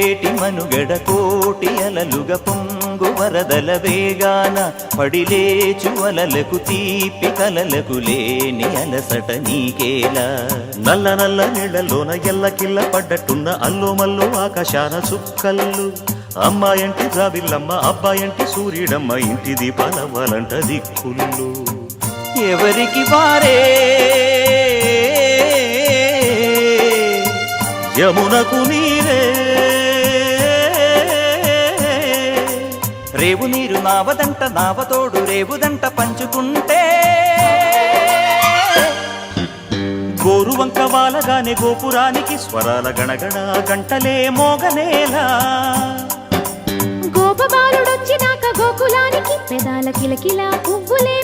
ఏటి మనుగడ కోటి అలలుగ పొంగు వరదల వేగాన పడిలేచు అలలకు తీపి కలలకు లేని అలసట నీకేలా నల్ల నల్ల నీళ్లలోన ఎల్లకిల్ల పడ్డట్టున్న అల్లో మల్లో ఆకాశాన చుక్కల్లు అమ్మాయంటి జాబిల్లమ్మ అబ్బాయంటి సూర్యుడమ్మ ఇంటి దీపాలవ్వాలంట దిక్కుళ్ళు ఎవరికి వారే యమునకు నీరే రేవు నీరు నావదంట నావతోడు రేవుదంట పంచుకుంటే గోరువంక వాలగానే గోపురానికి స్వరాల గణగణ గంటలే మోగనేలా గోపబాలుడొచ్చినాక గోకులానికి పెదాల కిలకిలా పువ్వులే